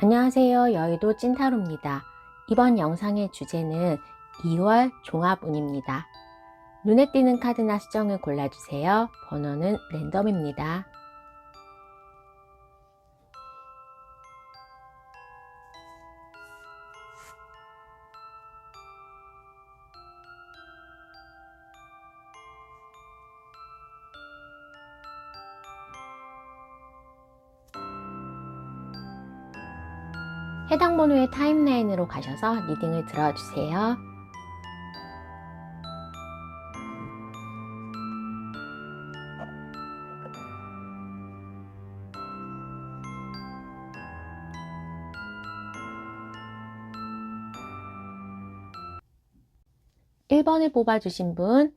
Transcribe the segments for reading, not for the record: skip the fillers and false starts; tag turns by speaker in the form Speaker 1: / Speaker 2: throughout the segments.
Speaker 1: 안녕하세요. 여의도 찐타로입니다. 이번 영상의 주제는 2월 종합운입니다. 눈에 띄는 카드나 수정을 골라주세요. 번호는 랜덤입니다. 해당 번호의 타임라인으로 가셔서 리딩을 들어주세요. (1번을) 뽑아주신 분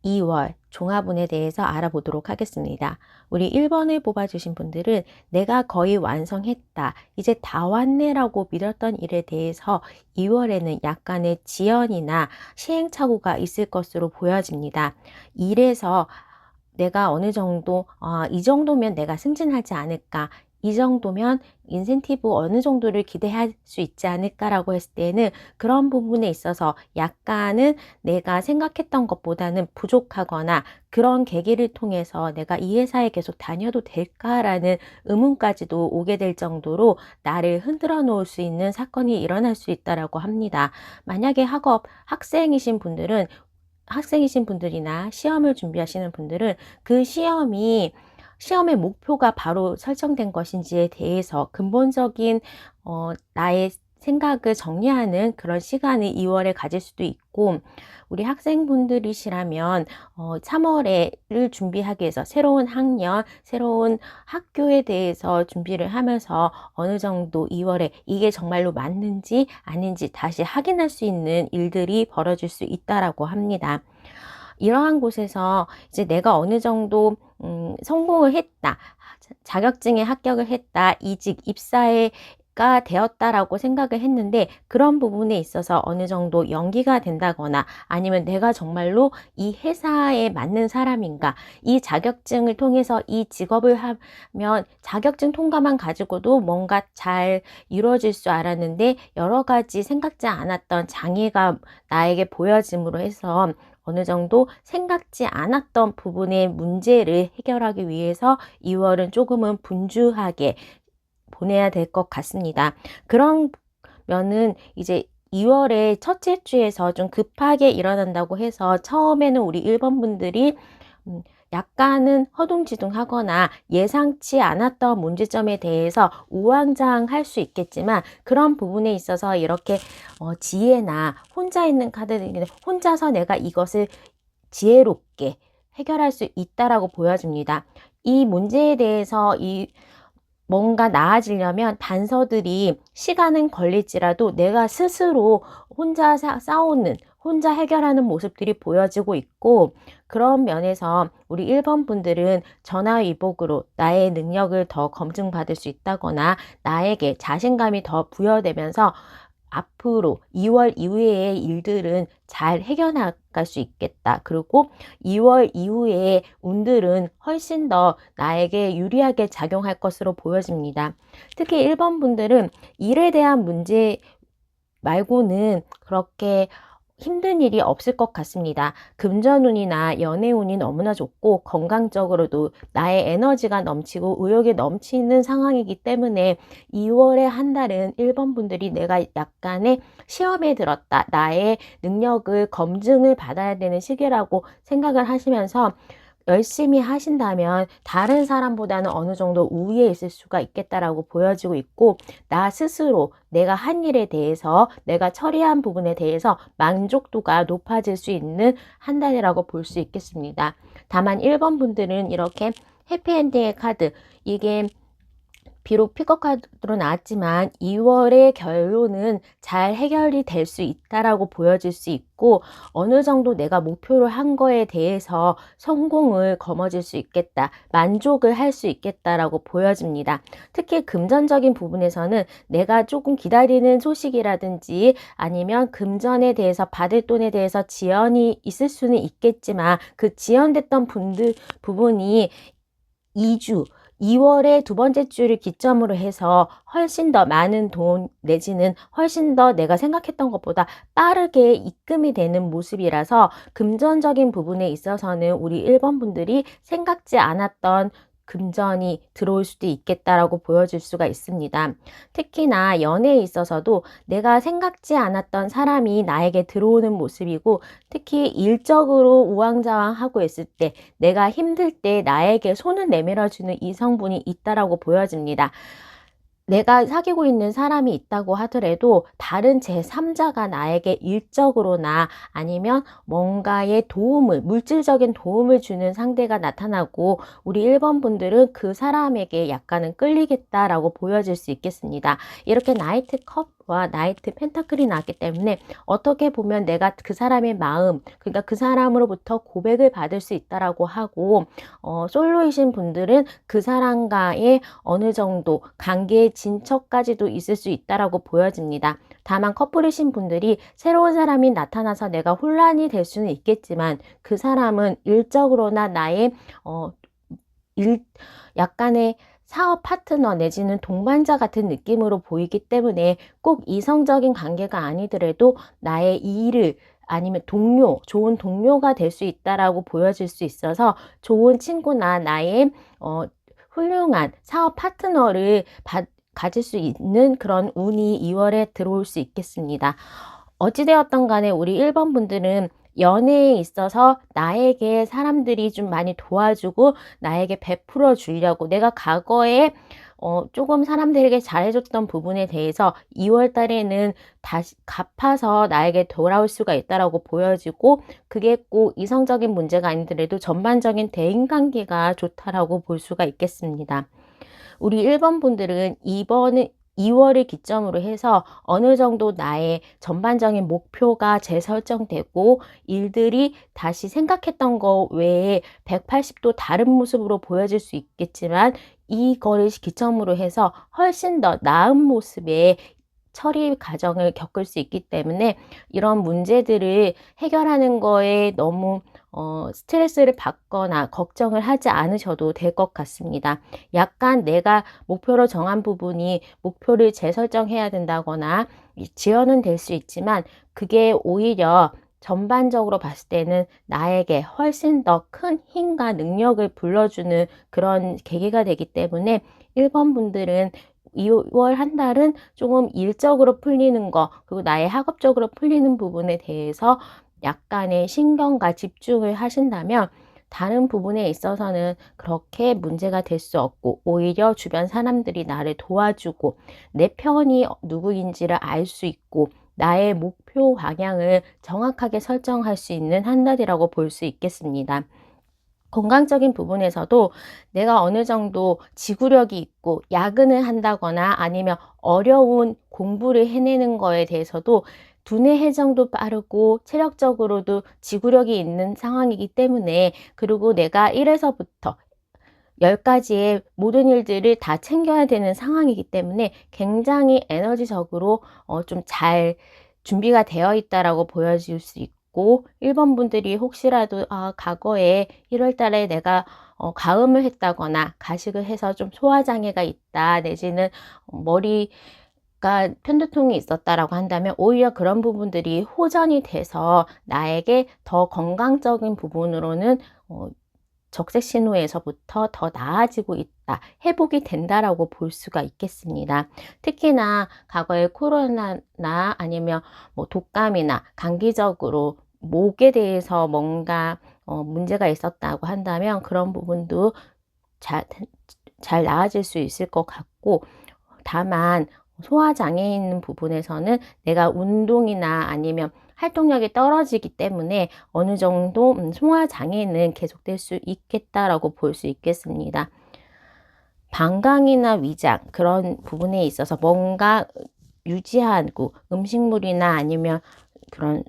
Speaker 1: 2월 종합운에 대해서 알아보도록 하겠습니다. 우리 1번을 뽑아주신 분들은 내가 거의 완성했다, 이제 다 왔네 라고 믿었던 일에 대해서 2월에는 약간의 지연이나 시행착오가 있을 것으로 보여집니다. 일에서 내가 어느 정도 이 정도면 내가 승진하지 않을까, 이 정도면 인센티브 어느 정도를 기대할 수 있지 않을까라고 했을 때는 그런 부분에 있어서 약간은 내가 생각했던 것보다는 부족하거나 그런 계기를 통해서 내가 이 회사에 계속 다녀도 될까라는 의문까지도 오게 될 정도로 나를 흔들어 놓을 수 있는 사건이 일어날 수 있다라고 합니다. 만약에 학생이신 분들이나 시험을 준비하시는 분들은 그 시험의 목표가 바로 설정된 것인지에 대해서 근본적인 나의 생각을 정리하는 그런 시간을 2월에 가질 수도 있고, 우리 학생분들이시라면 3월에를 준비하기 위해서 새로운 학년, 새로운 학교에 대해서 준비를 하면서 어느 정도 2월에 이게 정말로 맞는지 아닌지 다시 확인할 수 있는 일들이 벌어질 수 있다라고 합니다. 이러한 곳에서 이제 내가 어느 정도 성공을 했다, 자격증에 합격을 했다, 이직, 입사가 되었다라고 생각을 했는데 그런 부분에 있어서 어느 정도 연기가 된다거나 아니면 내가 정말로 이 회사에 맞는 사람인가, 이 자격증을 통해서 이 직업을 하면 자격증 통과만 가지고도 뭔가 잘 이루어질 줄 알았는데 여러 가지 생각지 않았던 장애가 나에게 보여짐으로 해서 어느 정도 생각지 않았던 부분의 문제를 해결하기 위해서 2월은 조금은 분주하게 보내야 될 것 같습니다. 그러면은 이제 2월의 첫째 주에서 좀 급하게 일어난다고 해서 처음에는 우리 1번 분들이 약간은 허둥지둥하거나 예상치 않았던 문제점에 대해서 우왕좌왕할 수 있겠지만 그런 부분에 있어서 이렇게 지혜나 혼자 있는 카드들은 혼자서 내가 이것을 지혜롭게 해결할 수 있다라고 보여집니다. 이 문제에 대해서 뭔가 나아지려면 단서들이 시간은 걸릴지라도 내가 스스로 혼자 싸우는, 혼자 해결하는 모습들이 보여지고 있고, 그런 면에서 우리 1번 분들은 전화위복으로 나의 능력을 더 검증받을 수 있다거나 나에게 자신감이 더 부여되면서 앞으로 2월 이후의 일들은 잘 해결나갈 수 있겠다. 그리고 2월 이후의 운들은 훨씬 더 나에게 유리하게 작용할 것으로 보여집니다. 특히 1번 분들은 일에 대한 문제 말고는 그렇게 힘든 일이 없을 것 같습니다. 금전운이나 연애운이 너무나 좋고 건강적으로도 나의 에너지가 넘치고 의욕이 넘치는 상황이기 때문에 2월의 한 달은 1번 분들이 내가 약간의 시험에 들었다, 나의 능력을 검증을 받아야 되는 시기라고 생각을 하시면서 열심히 하신다면 다른 사람보다는 어느 정도 우위에 있을 수가 있겠다라고 보여지고 있고, 나 스스로 내가 한 일에 대해서, 내가 처리한 부분에 대해서 만족도가 높아질 수 있는 한 달이라고 볼 수 있겠습니다. 다만 1번 분들은 이렇게 해피엔딩의 카드, 이게 비록 픽업 카드로 나왔지만 2월의 결론은 잘 해결이 될 수 있다라고 보여질 수 있고, 어느 정도 내가 목표를 한 거에 대해서 성공을 거머쥘 수 있겠다, 만족을 할 수 있겠다라고 보여집니다. 특히 금전적인 부분에서는 내가 조금 기다리는 소식이라든지 아니면 금전에 대해서 받을 돈에 대해서 지연이 있을 수는 있겠지만 그 지연됐던 부분이 2주 2월의 두 번째 주를 기점으로 해서 훨씬 더 많은 돈 내지는 훨씬 더 내가 생각했던 것보다 빠르게 입금이 되는 모습이라서 금전적인 부분에 있어서는 우리 1번 분들이 생각지 않았던 금전이 들어올 수도 있겠다라고 보여줄 수가 있습니다. 특히나 연애에 있어서도 내가 생각지 않았던 사람이 나에게 들어오는 모습이고, 특히 일적으로 우왕좌왕하고 있을 때, 내가 힘들 때 나에게 손을 내밀어주는 이성분이 있다라고 보여집니다. 내가 사귀고 있는 사람이 있다고 하더라도 다른 제3자가 나에게 일적으로나 아니면 뭔가의 도움을, 물질적인 도움을 주는 상대가 나타나고, 우리 1번 분들은 그 사람에게 약간은 끌리겠다라고 보여질 수 있겠습니다. 이렇게 나이트 컵과 나이트 펜타클이 나왔기 때문에 어떻게 보면 내가 그 사람의 마음, 그러니까 그 사람으로부터 고백을 받을 수 있다라고 하고, 솔로이신 분들은 그 사람과의 어느 정도 관계의 진척까지도 있을 수 있다라고 보여집니다. 다만 커플이신 분들이 새로운 사람이 나타나서 내가 혼란이 될 수는 있겠지만, 그 사람은 일적으로나 나의 약간의 사업 파트너 내지는 동반자 같은 느낌으로 보이기 때문에 꼭 이성적인 관계가 아니더라도 나의 일을 아니면 동료, 좋은 동료가 될 수 있다라고 보여질 수 있어서 좋은 친구나 나의 훌륭한 사업 파트너를 가질 수 있는 그런 운이 2월에 들어올 수 있겠습니다. 어찌되었던 간에 우리 1번 분들은 연애에 있어서 나에게 사람들이 좀 많이 도와주고 나에게 베풀어 주려고, 내가 과거에 조금 사람들에게 잘해줬던 부분에 대해서 2월 달에는 다시 갚아서 나에게 돌아올 수가 있다라고 보여지고, 그게 꼭 이성적인 문제가 아니더라도 전반적인 대인관계가 좋다라고 볼 수가 있겠습니다. 우리 1번 분들은 2월을 기점으로 해서 어느 정도 나의 전반적인 목표가 재설정되고, 일들이 다시 생각했던 거 외에 180도 다른 모습으로 보여질 수 있겠지만, 이거를 기점으로 해서 훨씬 더 나은 모습의 처리 과정을 겪을 수 있기 때문에 이런 문제들을 해결하는 거에 너무 스트레스를 받거나 걱정을 하지 않으셔도 될 것 같습니다. 약간 내가 목표로 정한 부분이 목표를 재설정해야 된다거나 지연은 될 수 있지만, 그게 오히려 전반적으로 봤을 때는 나에게 훨씬 더 큰 힘과 능력을 불러주는 그런 계기가 되기 때문에 1번 분들은 2월 한 달은 조금 일적으로 풀리는 거, 그리고 나의 학업적으로 풀리는 부분에 대해서 약간의 신경과 집중을 하신다면 다른 부분에 있어서는 그렇게 문제가 될 수 없고, 오히려 주변 사람들이 나를 도와주고 내 편이 누구인지를 알 수 있고 나의 목표 방향을 정확하게 설정할 수 있는 한 달이라고 볼 수 있겠습니다. 건강적인 부분에서도 내가 어느 정도 지구력이 있고 야근을 한다거나 아니면 어려운 공부를 해내는 거에 대해서도 두뇌 회전도 빠르고 체력적으로도 지구력이 있는 상황이기 때문에, 그리고 내가 1에서부터 10가지의 모든 일들을 다 챙겨야 되는 상황이기 때문에 굉장히 에너지적으로 좀 잘 준비가 되어 있다라고 보여질 수 있고, 1번 분들이 혹시라도 과거에 1월 달에 내가 가음을 했다거나 가식을 해서 좀 소화장애가 있다 내지는 머리가 편두통이 있었다라고 한다면, 오히려 그런 부분들이 호전이 돼서 나에게 더 건강적인 부분으로는 적색 신호에서부터 더 나아지고 있다, 회복이 된다라고 볼 수가 있겠습니다. 특히나 과거의 코로나나 아니면 독감이나 감기적으로 목에 대해서 뭔가 문제가 있었다고 한다면 그런 부분도 잘 나아질 수 있을 것 같고, 다만 소화장애 있는 부분에서는 내가 운동이나 아니면 활동력이 떨어지기 때문에 어느 정도 소화장애는 계속될 수 있겠다라고 볼 수 있겠습니다. 방광이나 위장 그런 부분에 있어서 뭔가 유지하고 음식물이나 아니면 그런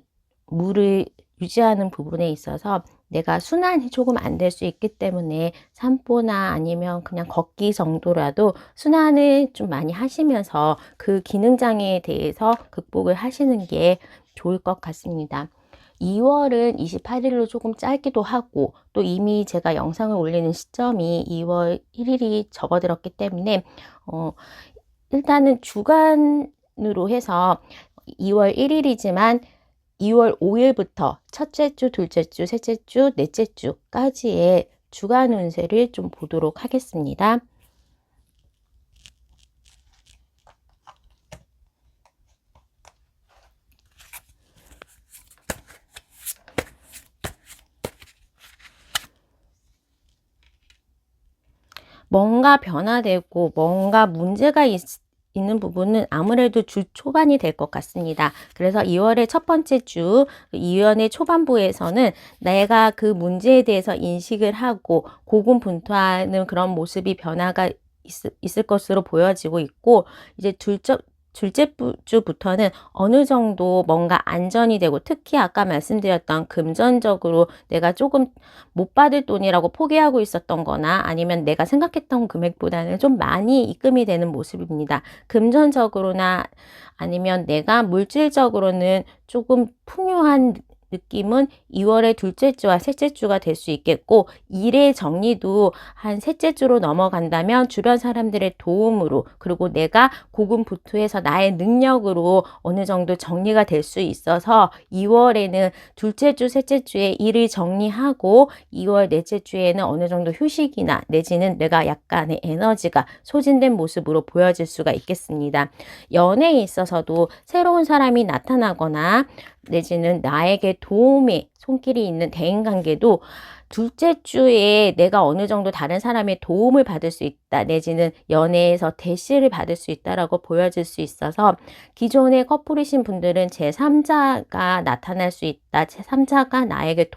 Speaker 1: 물을 유지하는 부분에 있어서 내가 순환이 조금 안 될 수 있기 때문에 산보나 아니면 그냥 걷기 정도라도 순환을 좀 많이 하시면서 그 기능 장애에 대해서 극복을 하시는 게 좋을 것 같습니다. 2월은 28일로 조금 짧기도 하고 또 이미 제가 영상을 올리는 시점이 2월 1일이 접어들었기 때문에 일단은 주간으로 해서 2월 1일이지만 2월 5일부터 첫째 주, 둘째 주, 셋째 주, 넷째 주까지의 주간 운세를 좀 보도록 하겠습니다. 뭔가 변화되고 뭔가 문제가 있는 부분은 아무래도 주 초반이 될 것 같습니다. 그래서 2월의 첫 번째 주, 2월의 초반부에서는 내가 그 문제에 대해서 인식을 하고 고군분투하는 그런 모습이 변화가 있을 것으로 보여지고 있고, 이제 둘째 주부터는 어느 정도 뭔가 안전이 되고, 특히 아까 말씀드렸던 금전적으로 내가 조금 못 받을 돈이라고 포기하고 있었던 거나 아니면 내가 생각했던 금액보다는 좀 많이 입금이 되는 모습입니다. 금전적으로나 아니면 내가 물질적으로는 조금 풍요한 느낌은 2월의 둘째 주와 셋째 주가 될 수 있겠고, 일의 정리도 한 셋째 주로 넘어간다면 주변 사람들의 도움으로, 그리고 내가 고군분투해서 나의 능력으로 어느 정도 정리가 될 수 있어서 2월에는 둘째 주, 셋째 주에 일을 정리하고 2월 넷째 주에는 어느 정도 휴식이나 내지는 내가 약간의 에너지가 소진된 모습으로 보여질 수가 있겠습니다. 연애에 있어서도 새로운 사람이 나타나거나 내지는 나에게 도움의 손길이 있는 대인관계도 둘째 주에 내가 어느 정도 다른 사람의 도움을 받을 수 있다, 내지는 연애에서 대시를 받을 수 있다라고 보여질 수 있어서, 기존의 커플이신 분들은 제3자가 나타날 수 있다, 제3자가 나에게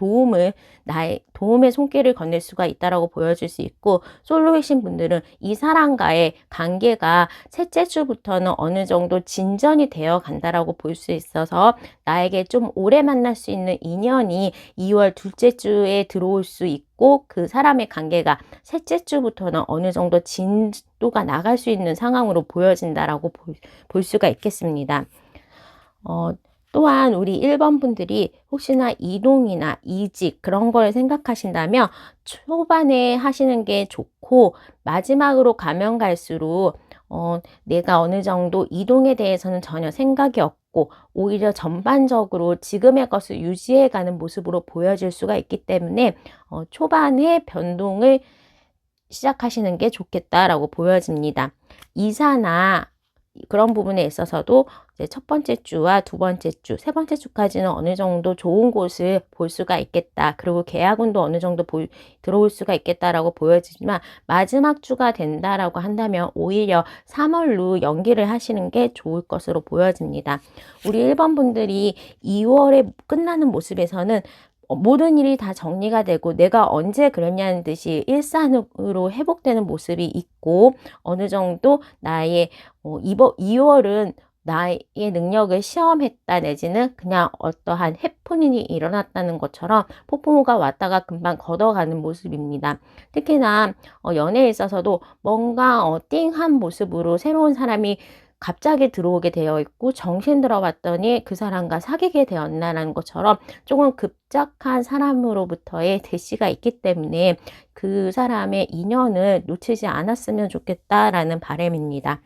Speaker 1: 나의 도움의 손길을 건넬 수가 있다라고 보여질 수 있고, 솔로이신 분들은 이 사람과의 관계가 셋째 주부터는 어느 정도 진전이 되어 간다라고 볼 수 있어서 나에게 좀 오래 만날 수 있는 인연이 2월 둘째 주에 들어올 수 있고, 그 사람의 관계가 셋째 주부터는 어느 정도 진도가 나갈 수 있는 상황으로 보여진다라고 볼 수가 있겠습니다. 또한 우리 1번 분들이 혹시나 이동이나 이직 그런 걸 생각하신다면 초반에 하시는 게 좋고, 마지막으로 가면 갈수록 내가 어느 정도 이동에 대해서는 전혀 생각이 없고 오히려 전반적으로 지금의 것을 유지해가는 모습으로 보여질 수가 있기 때문에 초반에 변동을 시작하시는 게 좋겠다라고 보여집니다. 이사나 그런 부분에 있어서도 이제 첫 번째 주와 두 번째 주, 세 번째 주까지는 어느 정도 좋은 곳을 볼 수가 있겠다. 그리고 계약운도 어느 정도 들어올 수가 있겠다라고 보여지지만, 마지막 주가 된다라고 한다면 오히려 3월로 연기를 하시는 게 좋을 것으로 보여집니다. 우리 1번 분들이 2월에 끝나는 모습에서는 모든 일이 다 정리가 되고 내가 언제 그랬냐는 듯이 일산으로 회복되는 모습이 있고, 어느 정도 나의 2월은 나의 능력을 시험했다, 내지는 그냥 어떠한 해프닝이 일어났다는 것처럼 폭풍우가 왔다가 금방 걷어가는 모습입니다. 특히나 연애에 있어서도 뭔가 띵한 모습으로 새로운 사람이 갑자기 들어오게 되어 있고, 정신 들어봤더니 그 사람과 사귀게 되었나라는 것처럼 조금 급작한 사람으로부터의 대시가 있기 때문에 그 사람의 인연을 놓치지 않았으면 좋겠다라는 바람입니다.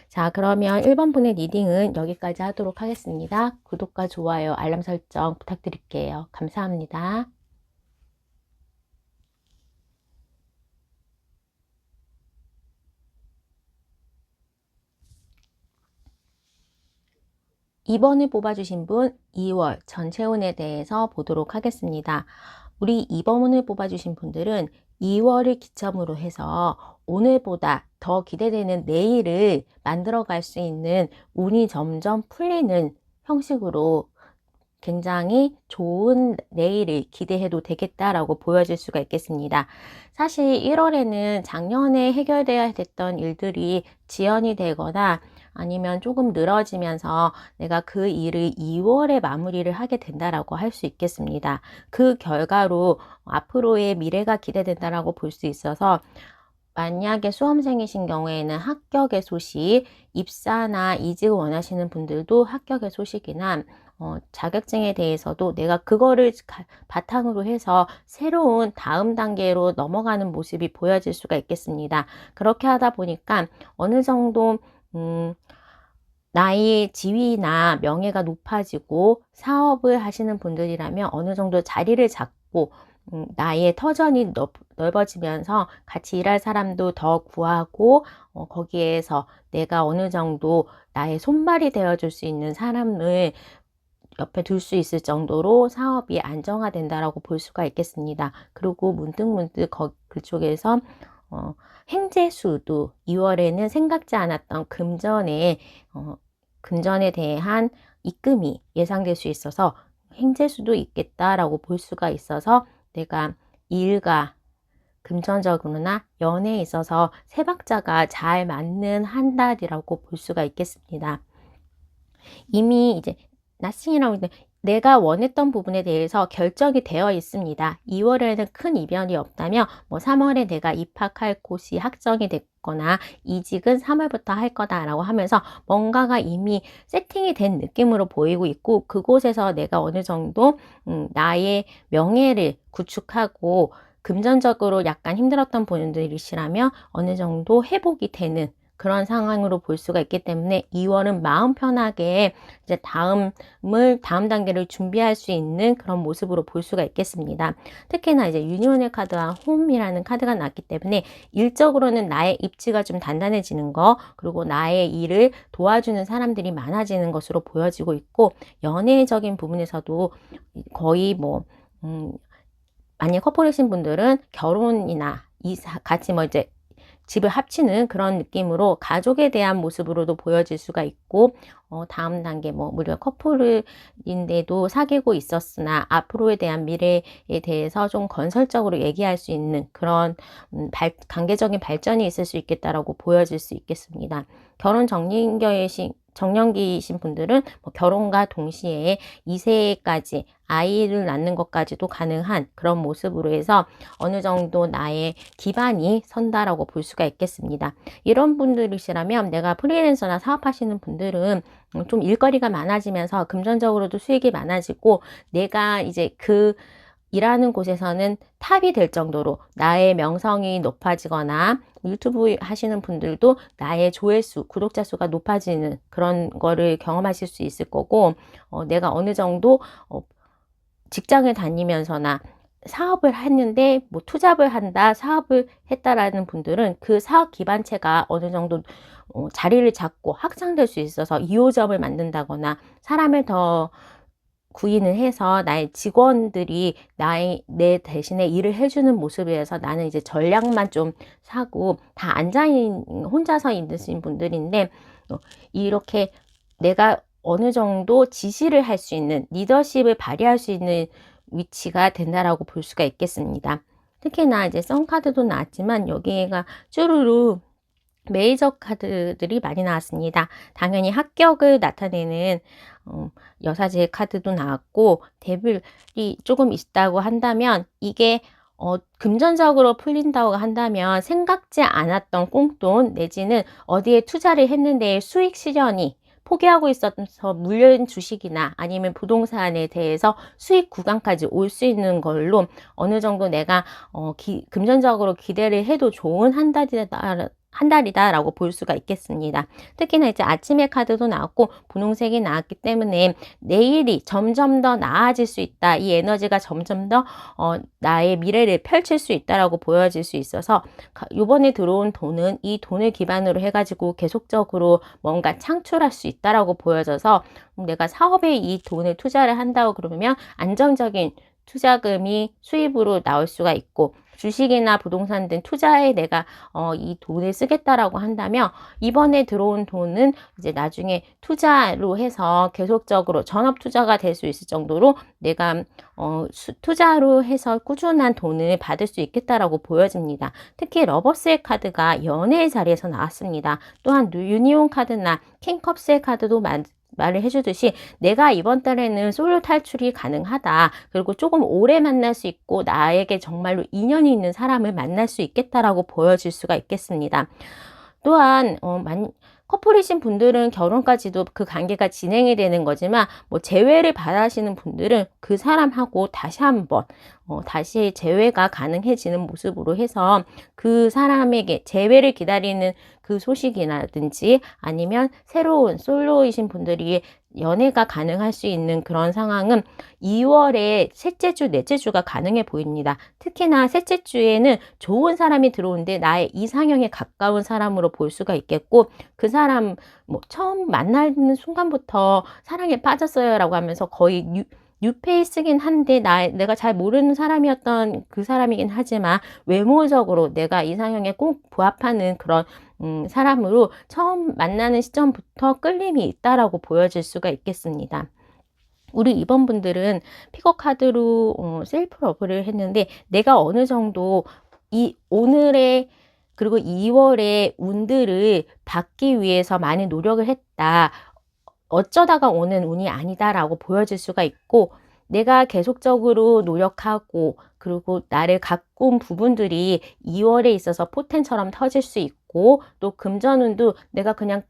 Speaker 1: 자, 그러면 1번 분의 리딩은 여기까지 하도록 하겠습니다. 구독과 좋아요, 알람 설정 부탁드릴게요. 감사합니다. 2번을 뽑아주신 분, 2월 전체 운에 대해서 보도록 하겠습니다. 우리 2번을 뽑아주신 분들은 2월을 기점으로 해서 오늘보다 더 기대되는 내일을 만들어갈 수 있는 운이 점점 풀리는 형식으로 굉장히 좋은 내일을 기대해도 되겠다라고 보여질 수가 있겠습니다. 사실 1월에는 작년에 해결돼야 됐던 일들이 지연이 되거나 아니면 조금 늘어지면서 내가 그 일을 2월에 마무리를 하게 된다라고 할 수 있겠습니다. 그 결과로 앞으로의 미래가 기대된다라고 볼 수 있어서, 만약에 수험생이신 경우에는 합격의 소식, 입사나 이직을 원하시는 분들도 합격의 소식이나 자격증에 대해서도 내가 그거를 바탕으로 해서 새로운 다음 단계로 넘어가는 모습이 보여질 수가 있겠습니다. 그렇게 하다 보니까 어느 정도 나의 지위나 명예가 높아지고 사업을 하시는 분들이라면 어느 정도 자리를 잡고 나의 터전이 넓어지면서 같이 일할 사람도 더 구하고 거기에서 내가 어느 정도 나의 손발이 되어줄 수 있는 사람을 옆에 둘 수 있을 정도로 사업이 안정화된다라고 볼 수가 있겠습니다. 그리고 문득문득 그쪽에서 행재수도 2월에는 생각지 않았던 금전에 대한 입금이 예상될 수 있어서 행재수도 있겠다라고 볼 수가 있어서 내가 일과 금전적으로나 연애에 있어서 세 박자가 잘 맞는 한 달이라고 볼 수가 있겠습니다. 이미 이제 나싱이라고 있는데 내가 원했던 부분에 대해서 결정이 되어 있습니다. 2월에는 큰 이변이 없다면 3월에 내가 입학할 곳이 확정이 됐거나 이직은 3월부터 할 거다라고 하면서 뭔가가 이미 세팅이 된 느낌으로 보이고 있고 그곳에서 내가 어느 정도 나의 명예를 구축하고 금전적으로 약간 힘들었던 분들이시라면 어느 정도 회복이 되는 그런 상황으로 볼 수가 있기 때문에 2월은 마음 편하게 이제 다음 단계를 준비할 수 있는 그런 모습으로 볼 수가 있겠습니다. 특히나 이제 유니온의 카드와 홈이라는 카드가 나왔기 때문에 일적으로는 나의 입지가 좀 단단해지는 거, 그리고 나의 일을 도와주는 사람들이 많아지는 것으로 보여지고 있고, 연애적인 부분에서도 거의 만약 커플이신 분들은 결혼이나 같이 이제 집을 합치는 그런 느낌으로 가족에 대한 모습으로도 보여질 수가 있고 다음 단계 무려 커플인데도 사귀고 있었으나 앞으로에 대한 미래에 대해서 좀 건설적으로 얘기할 수 있는 그런 관계적인 발전이 있을 수 있겠다라고 보여질 수 있겠습니다. 결혼 정년기이신 분들은 결혼과 동시에 2세까지 아이를 낳는 것까지도 가능한 그런 모습으로 해서 어느 정도 나의 기반이 선다라고 볼 수가 있겠습니다. 이런 분들이시라면 내가 프리랜서나 사업하시는 분들은 좀 일거리가 많아지면서 금전적으로도 수익이 많아지고 내가 이제 일하는 곳에서는 탑이 될 정도로 나의 명성이 높아지거나 유튜브 하시는 분들도 나의 조회수, 구독자 수가 높아지는 그런 거를 경험하실 수 있을 거고 내가 어느 정도 직장을 다니면서나 사업을 했는데 투잡을 한다, 사업을 했다라는 분들은 그 사업 기반체가 어느 정도 자리를 잡고 확장될 수 있어서 2호점을 만든다거나 사람을 더 구인을 해서 나의 직원들이 내 대신에 일을 해주는 모습에서 나는 이제 전략만 좀 사고 다 혼자서 있으신 분들인데 이렇게 내가 어느 정도 지시를 할 수 있는 리더십을 발휘할 수 있는 위치가 된다라고 볼 수가 있겠습니다. 특히나 이제 썬카드도 나왔지만 여기가 쭈루루 메이저 카드들이 많이 나왔습니다. 당연히 합격을 나타내는 여사제 카드도 나왔고 데빌이 조금 있다고 한다면 이게 금전적으로 풀린다고 한다면 생각지 않았던 꽁돈 내지는 어디에 투자를 했는데 수익 실현이 포기하고 있어서 물린 주식이나 아니면 부동산에 대해서 수익 구간까지 올 수 있는 걸로 어느 정도 내가 금전적으로 기대를 해도 좋은 한 달이다라고 볼 수가 있겠습니다. 특히나 이제 아침의 카드도 나왔고 분홍색이 나왔기 때문에 내일이 점점 더 나아질 수 있다. 이 에너지가 점점 더 나의 미래를 펼칠 수 있다라고 보여질 수 있어서 이번에 들어온 돈은 이 돈을 기반으로 해가지고 계속적으로 뭔가 창출할 수 있다라고 보여져서 내가 사업에 이 돈을 투자를 한다고 그러면 안정적인 투자금이 수입으로 나올 수가 있고 주식이나 부동산 등 투자에 내가 이 돈을 쓰겠다라고 한다면 이번에 들어온 돈은 이제 나중에 투자로 해서 계속적으로 전업 투자가 될 수 있을 정도로 내가 투자로 해서 꾸준한 돈을 받을 수 있겠다라고 보여집니다. 특히 러버스의 카드가 연애의 자리에서 나왔습니다. 또한 유니온 카드나 킹컵스의 카드도 말을 해주듯이 내가 이번 달에는 솔로 탈출이 가능하다. 그리고 조금 오래 만날 수 있고 나에게 정말로 인연이 있는 사람을 만날 수 있겠다라고 보여질 수가 있겠습니다. 또한 커플이신 분들은 결혼까지도 그 관계가 진행이 되는 거지만 뭐 재회를 바라시는 분들은 그 사람하고 다시 한번 다시 재회가 가능해지는 모습으로 해서 그 사람에게 재회를 기다리는 그 소식이라든지 아니면 새로운 솔로이신 분들이 연애가 가능할 수 있는 그런 상황은 2월에 셋째 주, 넷째 주가 가능해 보입니다. 특히나 셋째 주에는 좋은 사람이 들어오는데 나의 이상형에 가까운 사람으로 볼 수가 있겠고, 그 사람 뭐 처음 만나는 순간부터 사랑에 빠졌어요 라고 하면서 거의 뉴페이스긴 한데 내가 잘 모르는 사람이었던 그 사람이긴 하지만 외모적으로 내가 이상형에 꼭 부합하는 그런 사람으로 처음 만나는 시점부터 끌림이 있다라고 보여질 수가 있겠습니다. 우리 2번 분들은 픽업 카드로 셀프 러브를 했는데, 내가 어느 정도 이 오늘의 그리고 2월의 운들을 받기 위해서 많이 노력을 했다, 어쩌다가 오는 운이 아니다라고 보여질 수가 있고, 내가 계속적으로 노력하고 그리고 나를 가꾼 부분들이 2월에 있어서 포텐처럼 터질 수 있고, 또 금전운도 내가 그냥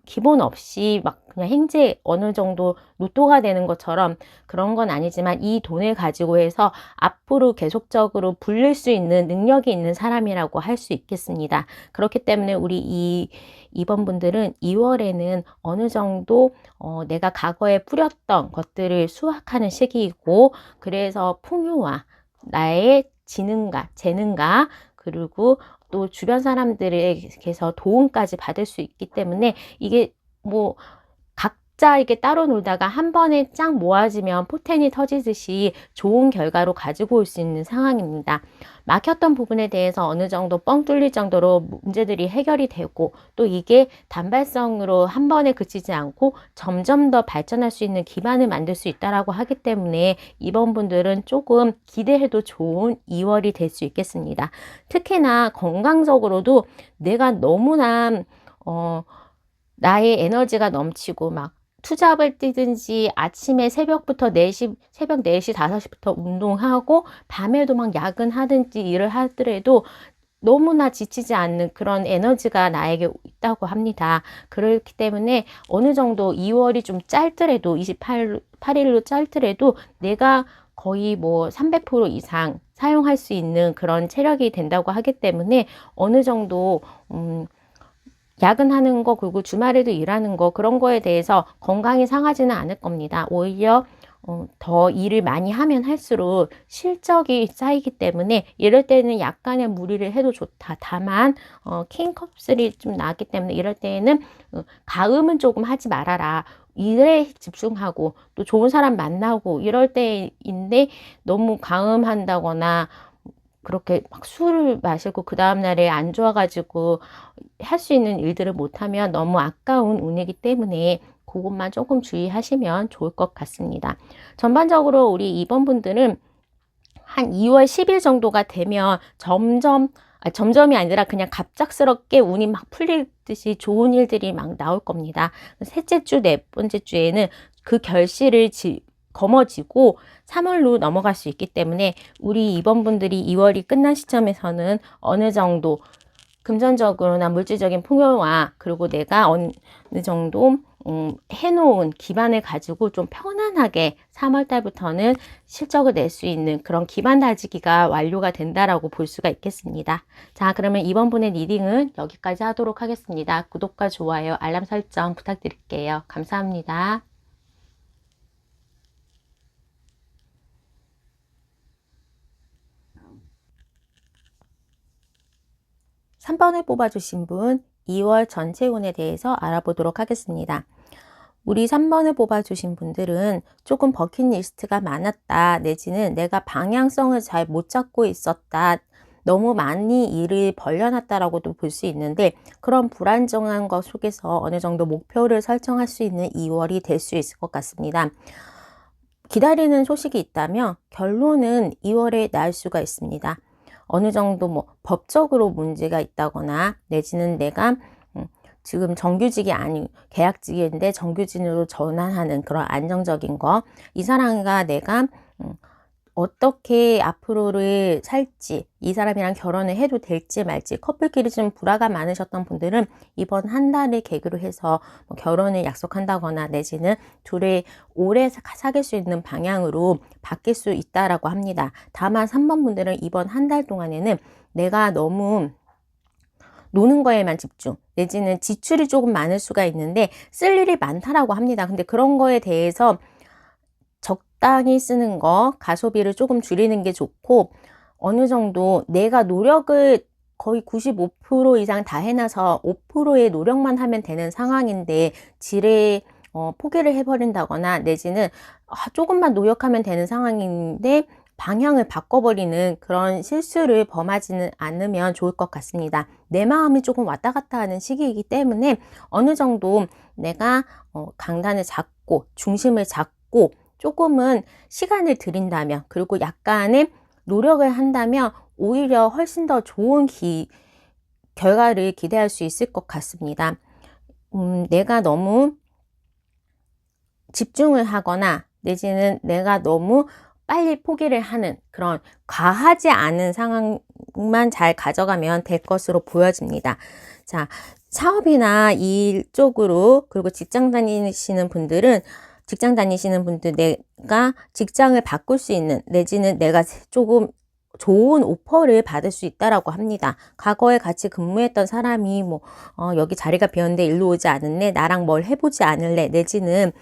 Speaker 1: 기본 없이 막 그냥 행제 어느 정도 로또가 되는 것처럼 그런 건 아니지만 이 돈을 가지고 해서 앞으로 계속적으로 불릴 수 있는 능력이 있는 사람이라고 할 수 있겠습니다. 그렇기 때문에 우리 2번 분들은 2월에는 어느 정도 내가 과거에 뿌렸던 것들을 수확하는 시기이고, 그래서 풍요와 나의 지능과 재능과 그리고 또 주변 사람들에게서 도움까지 받을 수 있기 때문에, 이게 뭐 각자 이렇게 따로 놀다가 한 번에 쫙 모아지면 포텐이 터지듯이 좋은 결과로 가지고 올 수 있는 상황입니다. 막혔던 부분에 대해서 어느 정도 뻥 뚫릴 정도로 문제들이 해결이 되고, 또 이게 단발성으로 한 번에 그치지 않고 점점 더 발전할 수 있는 기반을 만들 수 있다라고 하기 때문에 2번 분들은 조금 기대해도 좋은 2월이 될 수 있겠습니다. 특히나 건강적으로도 내가 너무나 나의 에너지가 넘치고 막 투잡을 뛰든지 아침에 새벽부터 4시, 새벽 4시, 5시부터 운동하고 밤에도 막 야근하든지 일을 하더라도 너무나 지치지 않는 그런 에너지가 나에게 있다고 합니다. 그렇기 때문에 어느 정도 2월이 좀 짧더라도 28일로 짧더라도 내가 거의 뭐 300% 이상 사용할 수 있는 그런 체력이 된다고 하기 때문에 어느 정도 야근하는 거 그리고 주말에도 일하는 거 그런 거에 대해서 건강이 상하지는 않을 겁니다. 오히려 더 일을 많이 하면 할수록 실적이 쌓이기 때문에 이럴 때는 약간의 무리를 해도 좋다. 다만 킹컵슬이 좀 나기 때문에 이럴 때에는 가음은 조금 하지 말아라. 일에 집중하고 또 좋은 사람 만나고 이럴 때인데, 너무 가음한다거나 그렇게 막 술을 마시고 그 다음날에 안 좋아가지고 할 수 있는 일들을 못하면 너무 아까운 운이기 때문에 그것만 조금 주의하시면 좋을 것 같습니다. 전반적으로 우리 2번 분들은 한 2월 10일 정도가 되면 점점이 아니라 그냥 갑작스럽게 운이 막 풀리듯이 좋은 일들이 막 나올 겁니다. 셋째 주, 네 번째 주에는 그 결실을 거머쥐고 3월로 넘어갈 수 있기 때문에 우리 2번 분들이 2월이 끝난 시점에서는 어느 정도 금전적으로나 물질적인 풍요와 그리고 내가 어느 정도 해놓은 기반을 가지고 좀 편안하게 3월 달부터는 실적을 낼 수 있는 그런 기반 다지기가 완료가 된다라고 볼 수가 있겠습니다. 자, 그러면 이번 분의 리딩은 여기까지 하도록 하겠습니다. 구독과 좋아요, 알람 설정 부탁드릴게요. 감사합니다. 3번을 뽑아주신 분 2월 전체 운에 대해서 알아보도록 하겠습니다. 우리 3번을 뽑아주신 분들은 조금 버킷리스트가 많았다, 내지는 내가 방향성을 잘 못 잡고 있었다, 너무 많이 일을 벌려놨다라고도 볼 수 있는데, 그런 불안정한 것 속에서 어느 정도 목표를 설정할 수 있는 2월이 될 수 있을 것 같습니다. 기다리는 소식이 있다면 결론은 2월에 날 수가 있습니다. 어느 정도 뭐 법적으로 문제가 있다거나 내지는 내가 지금 정규직이 아닌 계약직인데 정규직으로 전환하는 그런 안정적인 거, 이 사람과 내가 어떻게 앞으로를 살지, 이 사람이랑 결혼을 해도 될지 말지, 커플끼리 좀 불화가 많으셨던 분들은 이번 한 달을 계기로 해서 뭐 결혼을 약속한다거나 내지는 둘이 오래 사귈 수 있는 방향으로 바뀔 수 있다라고 합니다. 다만 3번 분들은 이번 한 달 동안에는 내가 너무 노는 거에만 집중, 내지는 지출이 조금 많을 수가 있는데 쓸 일이 많다라고 합니다. 근데 그런 거에 대해서 적당히 쓰는 거, 가소비를 조금 줄이는 게 좋고, 어느 정도 내가 노력을 거의 95% 이상 다 해놔서 5%의 노력만 하면 되는 상황인데 질에 포기를 해버린다거나 내지는 조금만 노력하면 되는 상황인데 방향을 바꿔버리는 그런 실수를 범하지는 않으면 좋을 것 같습니다. 내 마음이 조금 왔다 갔다 하는 시기이기 때문에 어느 정도 내가 강단을 잡고 중심을 잡고 조금은 시간을 들인다면, 그리고 약간의 노력을 한다면 오히려 훨씬 더 좋은 결과를 기대할 수 있을 것 같습니다. 내가 너무 집중을 하거나 내지는 내가 너무 빨리 포기를 하는 그런 과하지 않은 상황만 잘 가져가면 될 것으로 보여집니다. 자, 사업이나 일 쪽으로, 그리고 직장 다니시는 분들, 내가 직장을 바꿀 수 있는, 내지는 내가 조금 좋은 오퍼를 받을 수 있다라고 합니다. 과거에 같이 근무했던 사람이 여기 자리가 비었는데 일로 오지 않을래? 나랑 뭘 해보지 않을래? 내지는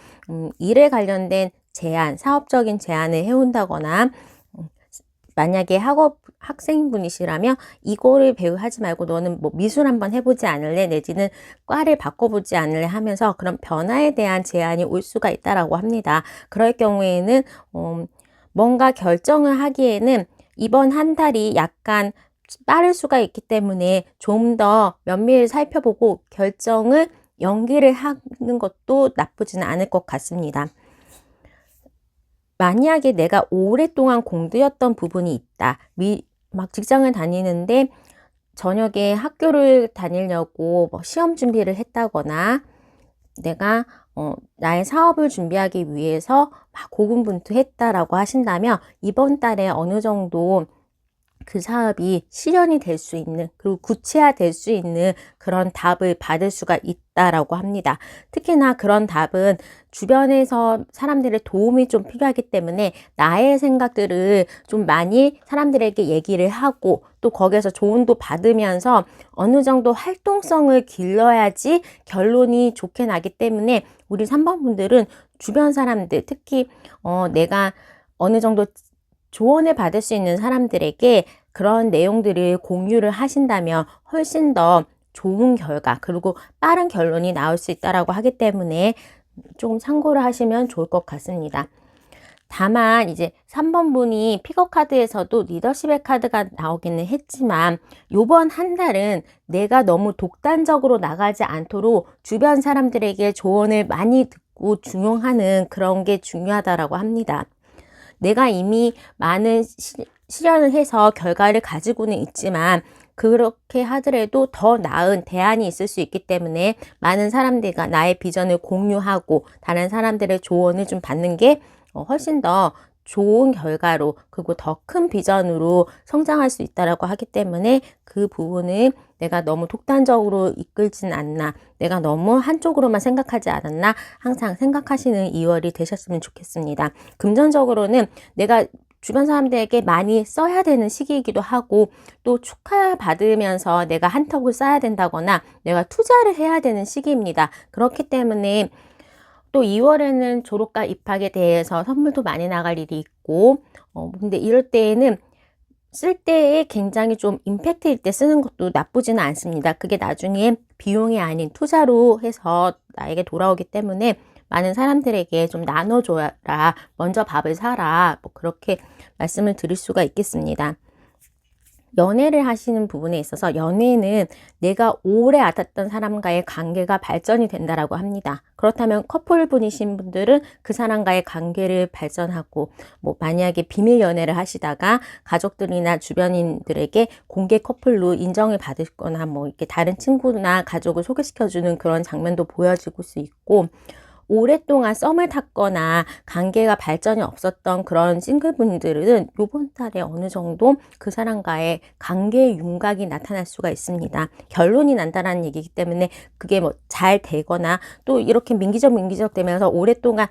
Speaker 1: 일에 관련된 제안, 사업적인 제안을 해온다거나, 만약에 학생분이시라면 이거를 하지 말고 너는 뭐 미술 한번 해보지 않을래? 내지는 과를 바꿔보지 않을래? 하면서 그런 변화에 대한 제안이 올 수가 있다라고 합니다. 그럴 경우에는 뭔가 결정을 하기에는 이번 한 달이 약간 빠를 수가 있기 때문에 좀 더 면밀히 살펴보고 결정을 연기를 하는 것도 나쁘지는 않을 것 같습니다. 만약에 내가 오랫동안 공들였던 부분이 있다. 막 직장을 다니는데 저녁에 학교를 다니려고 시험 준비를 했다거나 내가 나의 사업을 준비하기 위해서 막 고군분투했다라고 하신다면 이번 달에 어느 정도 그 사업이 실현이 될 수 있는, 그리고 구체화될 수 있는 그런 답을 받을 수가 있다라고 합니다. 특히나 그런 답은 주변에서 사람들의 도움이 좀 필요하기 때문에 나의 생각들을 좀 많이 사람들에게 얘기를 하고 또 거기에서 조언도 받으면서 어느 정도 활동성을 길러야지 결론이 좋게 나기 때문에 우리 3번 분들은 주변 사람들, 특히 내가 어느 정도 조언을 받을 수 있는 사람들에게 그런 내용들을 공유를 하신다면 훨씬 더 좋은 결과, 그리고 빠른 결론이 나올 수 있다라고 하기 때문에 조금 참고를 하시면 좋을 것 같습니다. 다만 이제 3번 분이 픽업 카드에서도 리더십의 카드가 나오기는 했지만 요번 한 달은 내가 너무 독단적으로 나가지 않도록 주변 사람들에게 조언을 많이 듣고 중용하는 그런 게 중요하다라고 합니다. 내가 이미 많은 실현을 해서 결과를 가지고는 있지만 그렇게 하더라도 더 나은 대안이 있을 수 있기 때문에 많은 사람들과 나의 비전을 공유하고 다른 사람들의 조언을 좀 받는 게 훨씬 더 좋은 결과로, 그리고 더 큰 비전으로 성장할 수 있다라고 하기 때문에 그 부분을 내가 너무 독단적으로 이끌진 않나, 내가 너무 한쪽으로만 생각하지 않았나 항상 생각하시는 2월이 되셨으면 좋겠습니다. 금전적으로는 내가 주변 사람들에게 많이 써야 되는 시기이기도 하고 또 축하받으면서 내가 한턱을 쏴야 된다거나 내가 투자를 해야 되는 시기입니다. 그렇기 때문에 또 2월에는 졸업과 입학에 대해서 선물도 많이 나갈 일이 있고 근데 이럴 때에는 쓸 때에 굉장히 좀 임팩트일 때 쓰는 것도 나쁘지는 않습니다. 그게 나중에 비용이 아닌 투자로 해서 나에게 돌아오기 때문에 많은 사람들에게 좀 나눠줘라, 먼저 밥을 사라, 뭐 그렇게 말씀을 드릴 수가 있겠습니다. 연애를 하시는 부분에 있어서 연애는 내가 오래 알았던 사람과의 관계가 발전이 된다라고 합니다. 그렇다면 커플분이신 분들은 그 사람과의 관계를 발전하고 만약에 비밀 연애를 하시다가 가족들이나 주변인들에게 공개 커플로 인정을 받거나 이렇게 다른 친구나 가족을 소개시켜주는 그런 장면도 보여지고 수 있고 오랫동안 썸을 탔거나 관계가 발전이 없었던 그런 싱글분들은 요번 달에 어느 정도 그 사람과의 관계의 윤곽이 나타날 수가 있습니다. 결론이 난다라는 얘기이기 때문에 그게 뭐 잘 되거나 또 이렇게 민기적 되면서 오랫동안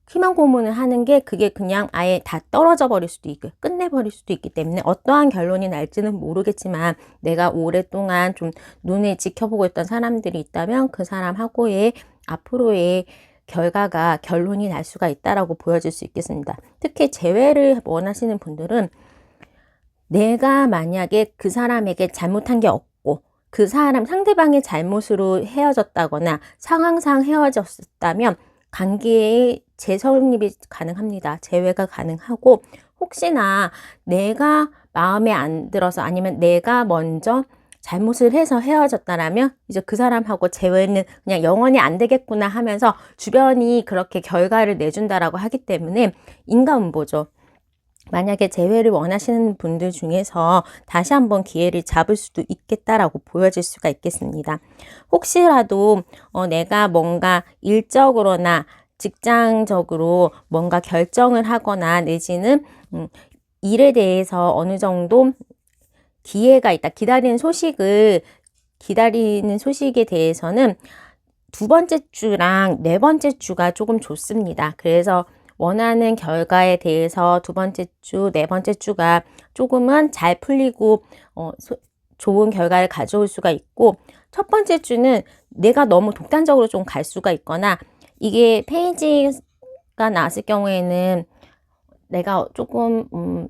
Speaker 1: 희망 고문을 하는 게 그게 그냥 아예 다 떨어져 버릴 수도 있고 끝내버릴 수도 있기 때문에 어떠한 결론이 날지는 모르겠지만 내가 오랫동안 좀 눈에 지켜보고 있던 사람들이 있다면 그 사람하고의 앞으로의 결론이 날 수가 있다라고 보여질 수 있겠습니다. 특히 재회를 원하시는 분들은 내가 만약에 그 사람에게 잘못한 게 없고 그 사람 상대방의 잘못으로 헤어졌다거나 상황상 헤어졌다면 관계의 재성립이 가능합니다. 재회가 가능하고 혹시나 내가 마음에 안 들어서 아니면 내가 먼저 잘못을 해서 헤어졌다라면 이제 그 사람하고 재회는 그냥 영원히 안 되겠구나 하면서 주변이 그렇게 결과를 내준다라고 하기 때문에 인과응보죠. 만약에 재회를 원하시는 분들 중에서 다시 한번 기회를 잡을 수도 있겠다라고 보여질 수가 있겠습니다. 혹시라도 내가 뭔가 일적으로나 직장적으로 뭔가 결정을 하거나 내지는 일에 대해서 어느 정도 기회가 있다. 기다리는 소식에 대해서는 두 번째 주랑 네 번째 주가 조금 좋습니다. 그래서 원하는 결과에 대해서 두 번째 주, 네 번째 주가 조금은 잘 풀리고 좋은 결과를 가져올 수가 있고 첫 번째 주는 내가 너무 독단적으로 좀 갈 수가 있거나 이게 페이지가 나왔을 경우에는 내가 조금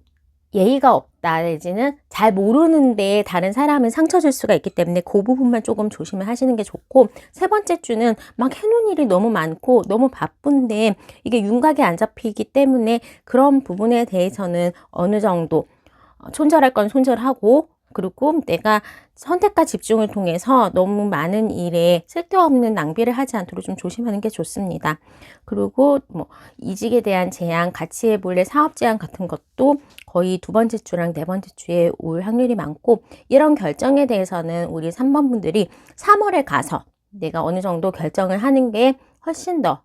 Speaker 1: 예의가 없다 내지는 잘 모르는데 다른 사람은 상처 줄 수가 있기 때문에 그 부분만 조금 조심을 하시는 게 좋고 세 번째 주는 막 해놓은 일이 너무 많고 너무 바쁜데 이게 윤곽이 안 잡히기 때문에 그런 부분에 대해서는 어느 정도 손절할 건 손절하고 그리고 내가 선택과 집중을 통해서 너무 많은 일에 쓸데없는 낭비를 하지 않도록 좀 조심하는 게 좋습니다. 그리고 뭐 이직에 대한 제안, 같이 해볼래 사업 제안 같은 것도 거의 두 번째 주랑 네 번째 주에 올 확률이 많고 이런 결정에 대해서는 우리 3번 분들이 3월에 가서 내가 어느 정도 결정을 하는 게 훨씬 더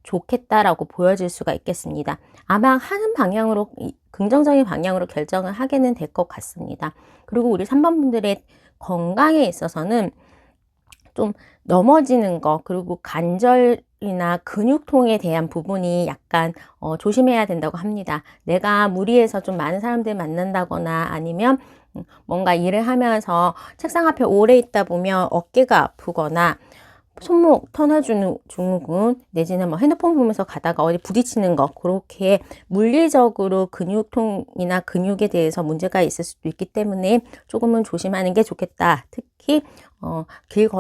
Speaker 1: 좋겠다라고 보여질 수가 있겠습니다. 아마 하는 방향으로 긍정적인 방향으로 결정을 하게는 될 것 같습니다. 그리고 우리 3번 분들의 건강에 있어서는 좀 넘어지는 거 그리고 관절이나 근육통에 대한 부분이 약간 조심해야 된다고 합니다. 내가 무리해서 좀 많은 사람들 만난다거나 아니면 뭔가 일을 하면서 책상 앞에 오래 있다 보면 어깨가 아프거나 손목 터널 증후군 내지는 뭐 핸드폰 보면서 가다가 어디 부딪히는 거 그렇게 물리적으로 근육통이나 근육에 대해서 문제가 있을 수도 있기 때문에 조금은 조심하는 게 좋겠다. 특히 길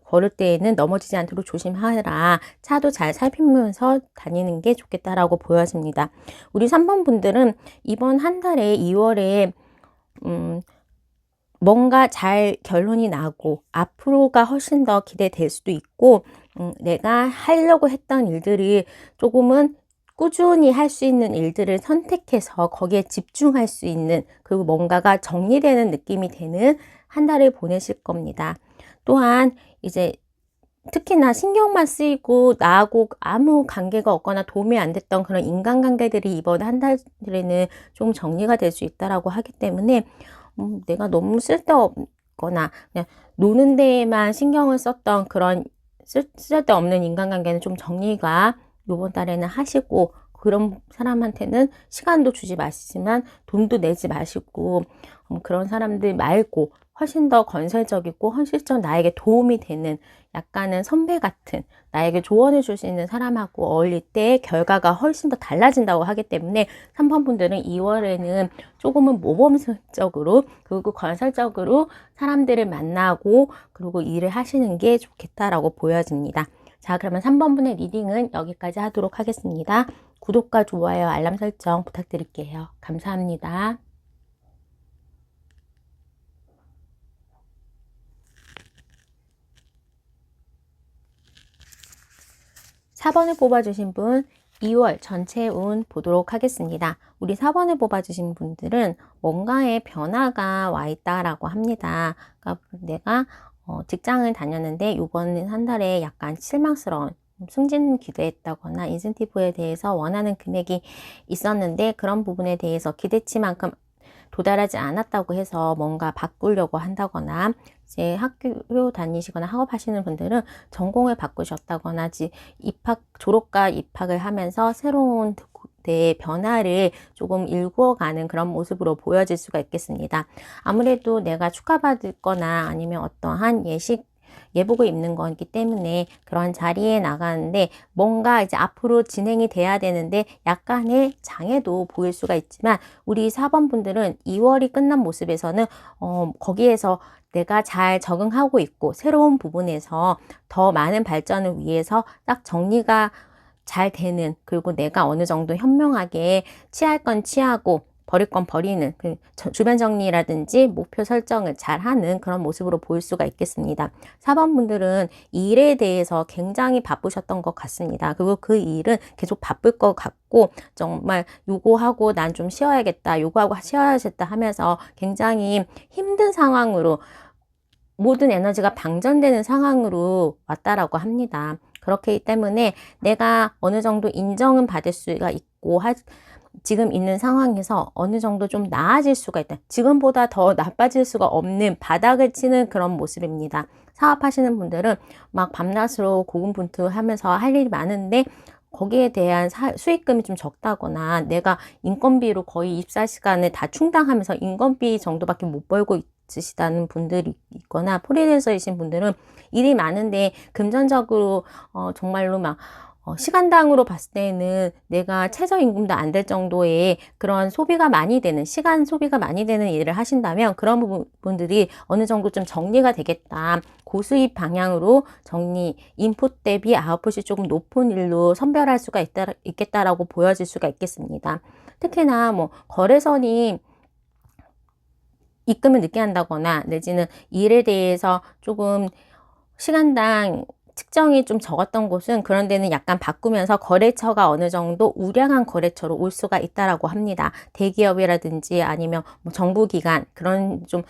Speaker 1: 걸을 때에는 넘어지지 않도록 조심하라. 차도 잘 살피면서 다니는 게 좋겠다라고 보여집니다. 우리 3번 분들은 이번 한 달에 2월에 뭔가 잘 결론이 나고 앞으로가 훨씬 더 기대될 수도 있고 내가 하려고 했던 일들이 조금은 꾸준히 할 수 있는 일들을 선택해서 거기에 집중할 수 있는 그리고 뭔가가 정리되는 느낌이 되는 한 달을 보내실 겁니다. 또한 이제 특히나 신경만 쓰이고 나하고 아무 관계가 없거나 도움이 안 됐던 그런 인간관계들이 이번 한 달에는 좀 정리가 될 수 있다라고 하기 때문에 내가 너무 쓸데없거나 그냥 노는 데에만 신경을 썼던 그런 쓸데없는 인간관계는 좀 정리가 요번 달에는 하시고 그런 사람한테는 시간도 주지 마시지만 돈도 내지 마시고 그런 사람들 말고 훨씬 더 건설적이고 현실적 나에게 도움이 되는 약간은 선배 같은 나에게 조언해 줄 수 있는 사람하고 어울릴 때 결과가 훨씬 더 달라진다고 하기 때문에 3번 분들은 2월에는 조금은 모범적으로 그리고 건설적으로 사람들을 만나고 그리고 일을 하시는 게 좋겠다라고 보여집니다. 자, 그러면 3번 분의 리딩은 여기까지 하도록 하겠습니다. 구독과 좋아요, 알람 설정 부탁드릴게요. 감사합니다. 4번을 뽑아주신 분 2월 전체 운 보도록 하겠습니다. 우리 4번을 뽑아주신 분들은 뭔가의 변화가 와 있다라고 합니다. 그러니까 내가 직장을 다녔는데 이번 한 달에 약간 실망스러운 승진 기대했다거나 인센티브에 대해서 원하는 금액이 있었는데 그런 부분에 대해서 기대치만큼 도달하지 않았다고 해서 뭔가 바꾸려고 한다거나, 이제 학교 다니시거나 학업하시는 분들은 전공을 바꾸셨다거나 졸업과 입학을 하면서 새로운 내 변화를 조금 일구어가는 그런 모습으로 보여질 수가 있겠습니다. 아무래도 내가 축하받거나 아니면 어떠한 예복을 입는 거기 때문에 그런 자리에 나가는데 뭔가 이제 앞으로 진행이 돼야 되는데 약간의 장애도 보일 수가 있지만, 우리 사번분들은 2월이 끝난 모습에서는 거기에서 내가 잘 적응하고 있고 새로운 부분에서 더 많은 발전을 위해서 딱 정리가 잘 되는, 그리고 내가 어느 정도 현명하게 취할 건 취하고 버릴 건 버리는 주변 정리라든지 목표 설정을 잘 하는 그런 모습으로 보일 수가 있겠습니다. 4번 분들은 일에 대해서 굉장히 바쁘셨던 것 같습니다. 그리고 그 일은 계속 바쁠 것 같고, 정말 요거하고 난 좀 쉬어야겠다, 요거하고 쉬어야겠다 하면서 굉장히 힘든 상황으로, 모든 에너지가 방전되는 상황으로 왔다라고 합니다. 그렇기 때문에 내가 어느 정도 인정은 받을 수가 있고 지금 있는 상황에서 어느 정도 좀 나아질 수가 있다, 지금보다 더 나빠질 수가 없는 바닥을 치는 그런 모습입니다. 사업하시는 분들은 막 밤낮으로 고군분투하면서 할 일이 많은데 거기에 대한 수익금이 좀 적다거나, 내가 인건비로 거의 24시간을 다 충당하면서 인건비 정도밖에 못 벌고 있으시다는 분들이 있거나, 프리랜서이신 분들은 일이 많은데 금전적으로 정말로 막 시간당으로 봤을 때는 내가 최저임금도 안 될 정도의 그런 소비가 많이 되는, 시간 소비가 많이 되는 일을 하신다면 그런 부분들이 어느 정도 좀 정리가 되겠다, 고수입 방향으로 인풋 대비 아웃풋이 조금 높은 일로 선별할 수가 있겠다라고 보여질 수가 있겠습니다. 특히나 뭐 거래선이 입금을 늦게 한다거나, 내지는 일에 대해서 조금 시간당 측정이 좀 적었던 곳은 그런 데는 약간 바꾸면서 거래처가 어느 정도 우량한 거래처로 올 수가 있다라고 합니다. 대기업이라든지 아니면 뭐 정부기관, 그런 좀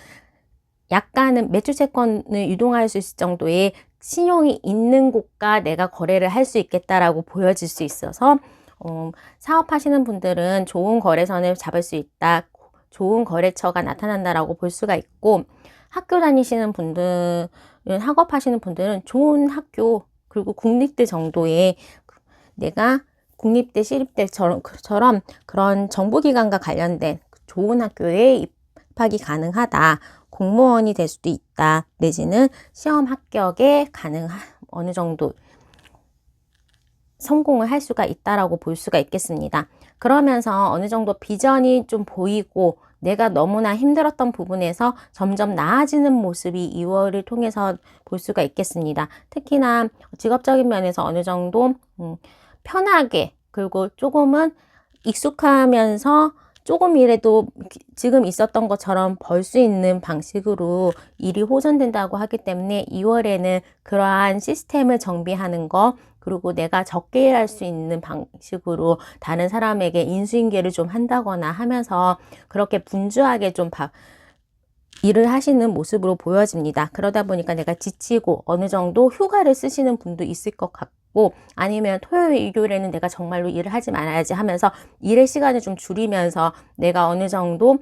Speaker 1: 약간은 매출채권을 유동할 수 있을 정도의 신용이 있는 곳과 내가 거래를 할 수 있겠다라고 보여질 수 있어서 사업하시는 분들은 좋은 거래선을 잡을 수 있다, 좋은 거래처가 나타난다라고 볼 수가 있고, 학교 다니시는 분들은, 학업하시는 분들은 좋은 학교, 그리고 국립대 정도의, 내가 국립대, 시립대처럼 그런 정부기관과 관련된 좋은 학교에 입학이 가능하다, 공무원이 될 수도 있다, 내지는 시험 합격에 어느 정도 성공을 할 수가 있다라고 볼 수가 있겠습니다. 그러면서 어느 정도 비전이 좀 보이고 내가 너무나 힘들었던 부분에서 점점 나아지는 모습이 2월을 통해서 볼 수가 있겠습니다. 특히나 직업적인 면에서 어느 정도 편하게, 그리고 조금은 익숙하면서 조금이라도 지금 있었던 것처럼 벌 수 있는 방식으로 일이 호전된다고 하기 때문에 2월에는 그러한 시스템을 정비하는 거, 그리고 내가 적게 일할 수 있는 방식으로 다른 사람에게 인수인계를 좀 한다거나 하면서 그렇게 분주하게 좀 일을 하시는 모습으로 보여집니다. 그러다 보니까 내가 지치고 어느 정도 휴가를 쓰시는 분도 있을 것 같고, 아니면 토요일, 일요일에는 내가 정말로 일을 하지 말아야지 하면서 일의 시간을 좀 줄이면서 내가 어느 정도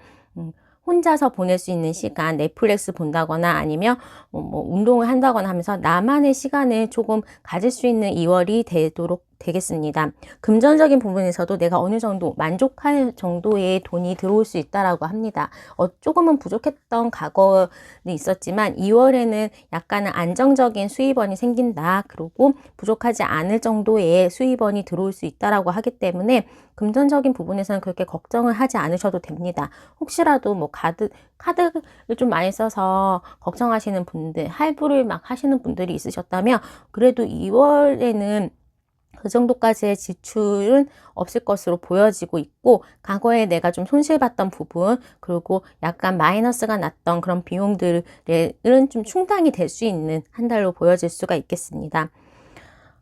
Speaker 1: 혼자서 보낼 수 있는 시간, 넷플릭스 본다거나 아니면 뭐 운동을 한다거나 하면서 나만의 시간을 조금 가질 수 있는 2월이 되도록 되겠습니다. 금전적인 부분에서도 내가 어느 정도 만족할 정도의 돈이 들어올 수 있다라고 합니다. 조금은 부족했던 과거는 있었지만 2월에는 약간은 안정적인 수입원이 생긴다, 그리고 부족하지 않을 정도의 수입원이 들어올 수 있다라고 하기 때문에 금전적인 부분에서는 그렇게 걱정을 하지 않으셔도 됩니다. 혹시라도 뭐 카드를 좀 많이 써서 걱정하시는 분들, 할부를 막 하시는 분들이 있으셨다면 그래도 2월에는 그 정도까지의 지출은 없을 것으로 보여지고 있고, 과거에 내가 좀 손실봤던 부분, 그리고 약간 마이너스가 났던 그런 비용들은 좀 충당이 될 수 있는 한 달로 보여질 수가 있겠습니다.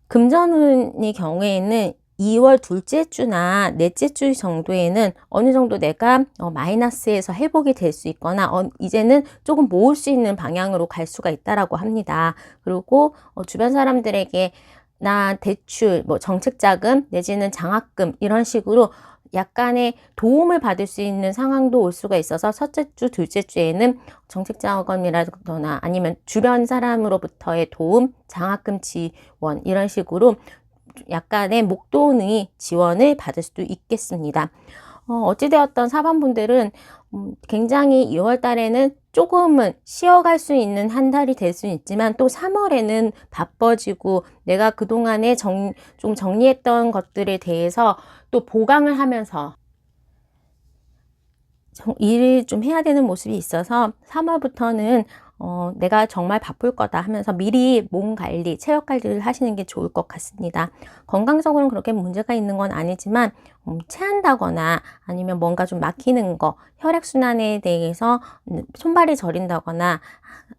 Speaker 1: 금전운의 경우에는 2월 둘째 주나 넷째 주 정도에는 어느 정도 내가 마이너스에서 회복이 될 수 있거나 이제는 조금 모을 수 있는 방향으로 갈 수가 있다라고 합니다. 그리고 주변 사람들에게 대출, 뭐 정책자금 내지는 장학금 이런 식으로 약간의 도움을 받을 수 있는 상황도 올 수가 있어서 첫째 주, 둘째 주에는 정책자금이라거나 아니면 주변 사람으로부터의 도움, 장학금 지원 이런 식으로 약간의 목돈의 지원을 받을 수도 있겠습니다. 어찌되었던 4번 분들은 굉장히 2월 달에는 조금은 쉬어갈 수 있는 한 달이 될 수 있지만 또 3월에는 바빠지고 내가 그동안에 좀 정리했던 것들에 대해서 또 보강을 하면서 일을 좀 해야 되는 모습이 있어서 3월부터는 내가 정말 바쁠 거다 하면서 미리 몸 관리, 체력 관리를 하시는 게 좋을 것 같습니다. 건강적으로는 그렇게 문제가 있는 건 아니지만 체한다거나 아니면 뭔가 좀 막히는 거, 혈액순환에 대해서 손발이 저린다거나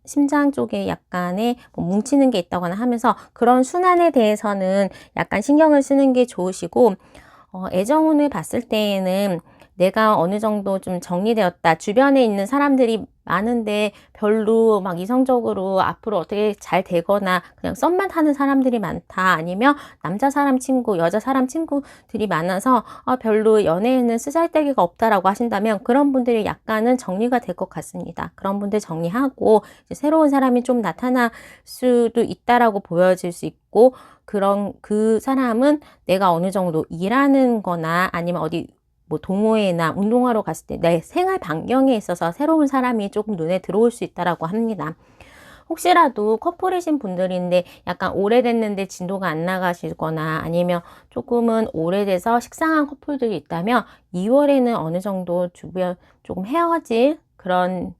Speaker 1: 심장 쪽에 약간의 뭉치는 게 있다거나 하면서 그런 순환에 대해서는 약간 신경을 쓰는 게 좋으시고 애정운을 봤을 때에는 내가 어느 정도 좀 정리되었다. 주변에 있는 사람들이 많은데 별로 막 이성적으로 앞으로 어떻게 잘 되거나 그냥 썸만 타는 사람들이 많다. 아니면 남자 사람 친구, 여자 사람 친구들이 많아서 별로 연애에는 쓰잘데기가 없다라고 하신다면 그런 분들이 약간은 정리가 될 것 같습니다. 그런 분들 정리하고 이제 새로운 사람이 좀 나타날 수도 있다라고 보여질 수 있고 그 사람은 내가 어느 정도 일하는 거나 아니면 어디 뭐 동호회나 운동하러 갔을 때 내 생활 반경에 있어서 새로운 사람이 조금 눈에 들어올 수 있다라고 합니다. 혹시라도 커플이신 분들인데 약간 오래됐는데 진도가 안 나가시거나 아니면 조금은 오래돼서 식상한 커플들이 있다면 2월에는 어느 정도 주변 조금 헤어질 그런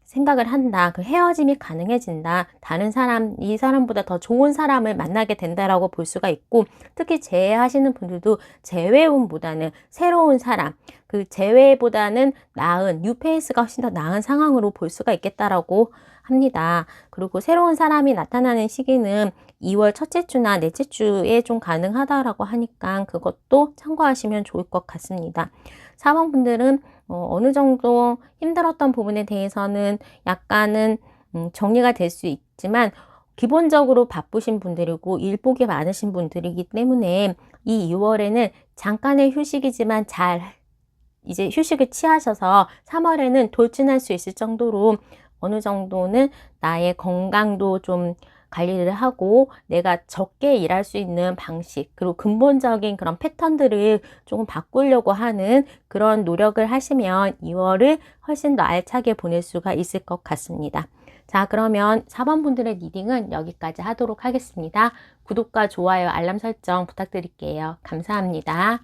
Speaker 1: 생각을 한다. 그 헤어짐이 가능해진다. 다른 사람, 이 사람보다 더 좋은 사람을 만나게 된다라고 볼 수가 있고, 특히 재회하시는 분들도 재회운보다는 새로운 사람, 그 재회보다는 나은, 뉴페이스가 훨씬 더 나은 상황으로 볼 수가 있겠다라고 합니다. 그리고 새로운 사람이 나타나는 시기는 2월 첫째 주나 넷째 주에 좀 가능하다라고 하니까 그것도 참고하시면 좋을 것 같습니다. 4번 분들은 어느 정도 힘들었던 부분에 대해서는 약간은 정리가 될 수 있지만 기본적으로 바쁘신 분들이고 일복이 많으신 분들이기 때문에 이 2월에는 잠깐의 휴식이지만 잘 이제 휴식을 취하셔서 3월에는 돌진할 수 있을 정도로 어느 정도는 나의 건강도 좀 관리를 하고 내가 적게 일할 수 있는 방식 그리고 근본적인 그런 패턴들을 조금 바꾸려고 하는 그런 노력을 하시면 2월을 훨씬 더 알차게 보낼 수가 있을 것 같습니다. 자, 그러면 4번 분들의 리딩은 여기까지 하도록 하겠습니다. 구독과 좋아요, 알람 설정 부탁드릴게요. 감사합니다.